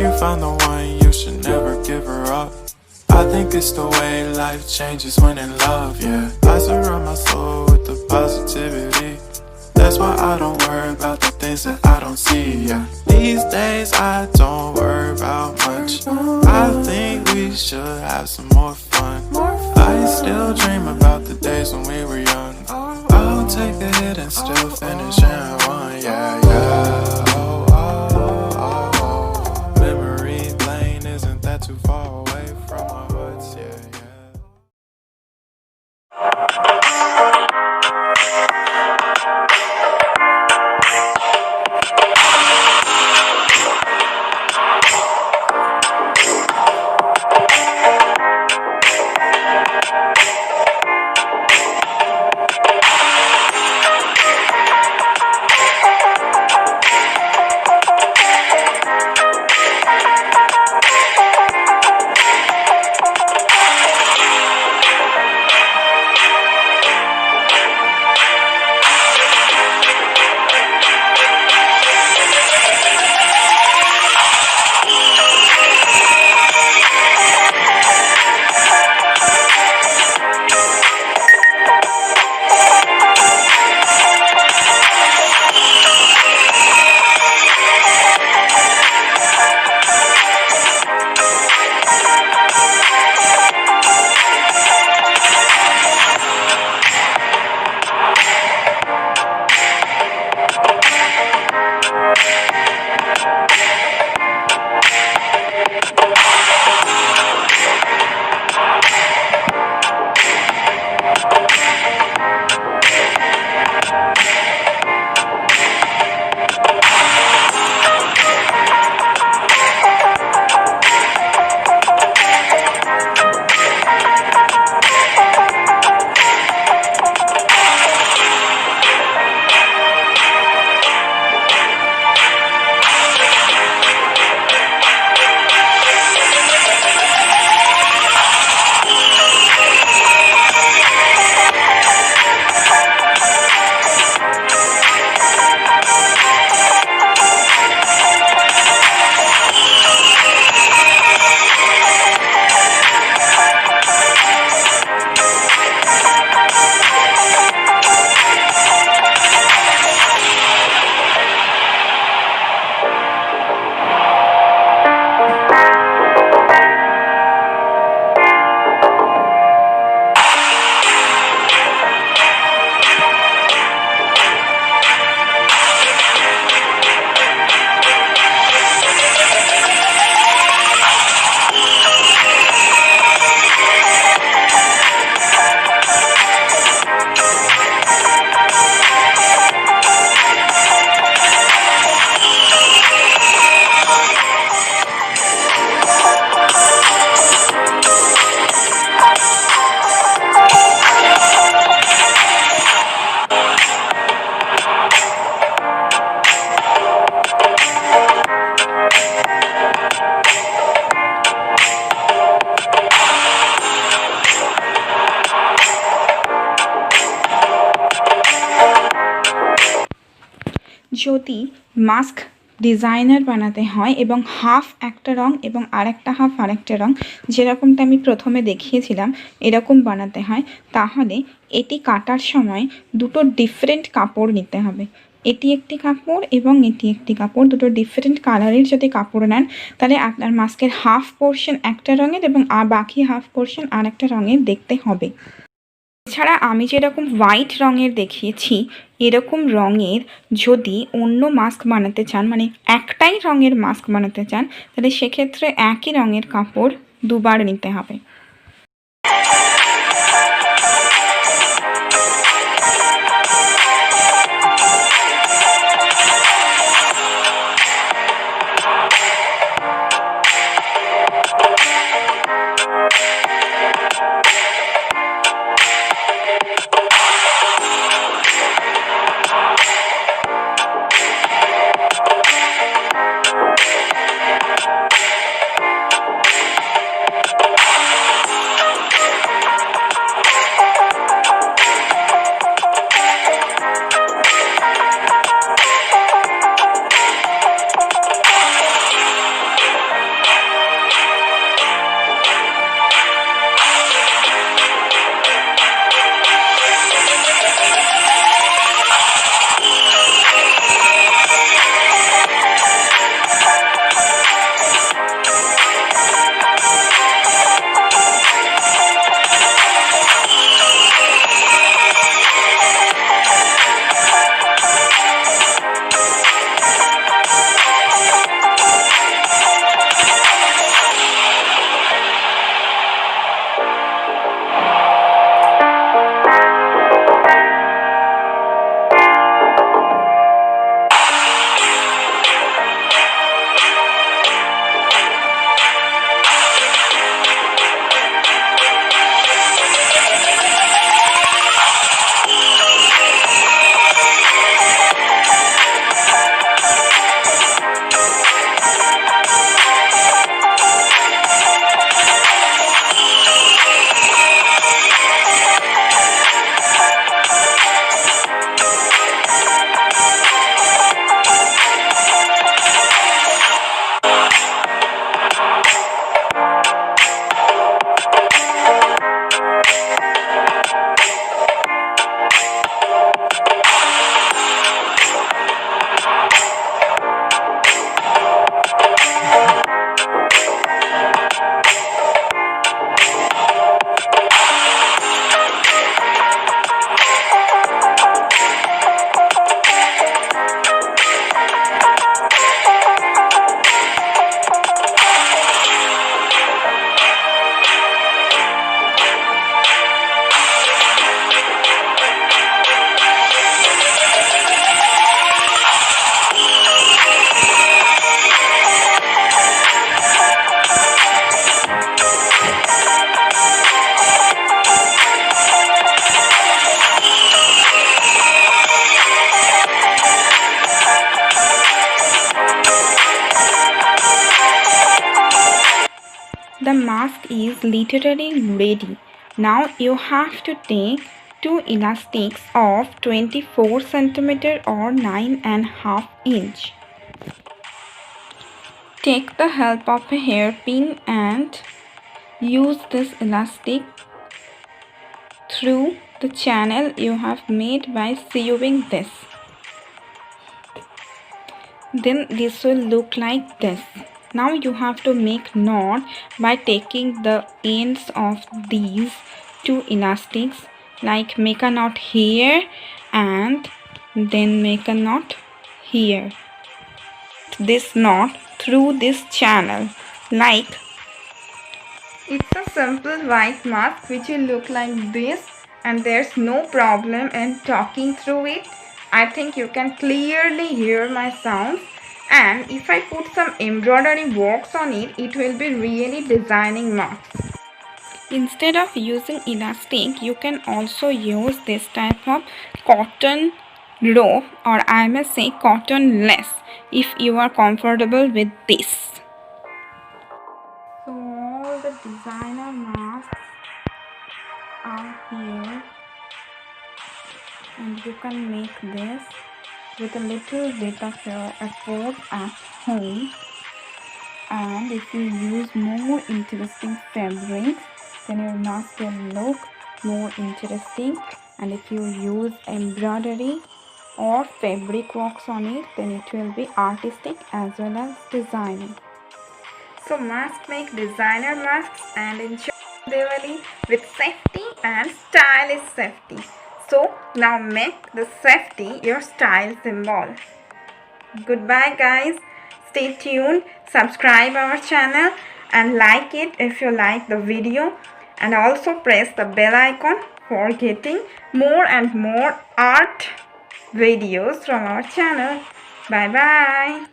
you found the one, you should never give her up. I think it's the way life changes when in love, yeah. I surround my soul with the positivity. That's why I don't worry about the things that I don't see, yeah. These days I don't worry about much. I think we should have some more fun. I still dream about the days when we were young. I'll take a hit and still finish in one, yeah, yeah. Oh, oh, oh, oh. Memory lane, isn't that too far away from our hearts, yeah, yeah. যদি mask designer বানাতে হয় এবং half একটা রঙ এবং আরেকটা half আরেকটা রঙ, যেরকমটা আমি প্রথমে দেখিয়েছিলাম এরকম বানাতে হয়, তাহলে এটি কাটার সময় দুটো ডিফারেন্ট কাপড় নিতে হবে। এটি একটি কাপড় এবং এটি একটি কাপড়, দুটো ডিফারেন্ট কালারের যদি কাপড় নেন তাহলে আপনার মাস্কের হাফ পোর্শন একটা রঙের এবং বাকি হাফ পোর্শন আরেকটা রঙের দেখতে হবে। এছাড়া আমি যেরকম হোয়াইট রঙের দেখিয়েছি এরকম রঙের যদি অন্য মাস্ক বানাতে চান, মানে একটাই রঙের মাস্ক বানাতে চান, তাহলে সেক্ষেত্রে একই রঙের কাপড় দুবার নিতে হবে। The mask is literally ready. Now you have to take two elastics of 24 cm or 9.5 inch. Take the help of a hairpin and use this elastic through the channel you have made by sewing this. Then this will look like this. Now you have to make knot by taking the ends of these two elastics, like make a knot here and then make a knot here. This knot through this channel, like it's a simple white mask which will look like this, and there's no problem in talking through it. I think you can clearly hear my sounds, and if I put some embroidery works on it, it will be really designing masks. Instead of using elastic, you can also use this type of cotton rope, or I may say cotton lace, if you are comfortable with this. So all the designer masks are here, and you can make this with a little bit of your effort at home. And if you use more interesting fabrics, then your mask will look more interesting. And if you use embroidery or fabric works on it, then it will be artistic as well as designing. So mask make designer masks and enjoy Diwali with safety and style is safety. So now make the safety your style symbol. Goodbye guys. Stay tuned. Subscribe our channel and like it if you like the video. And also press the bell icon for getting more and more art videos from our channel. Bye bye.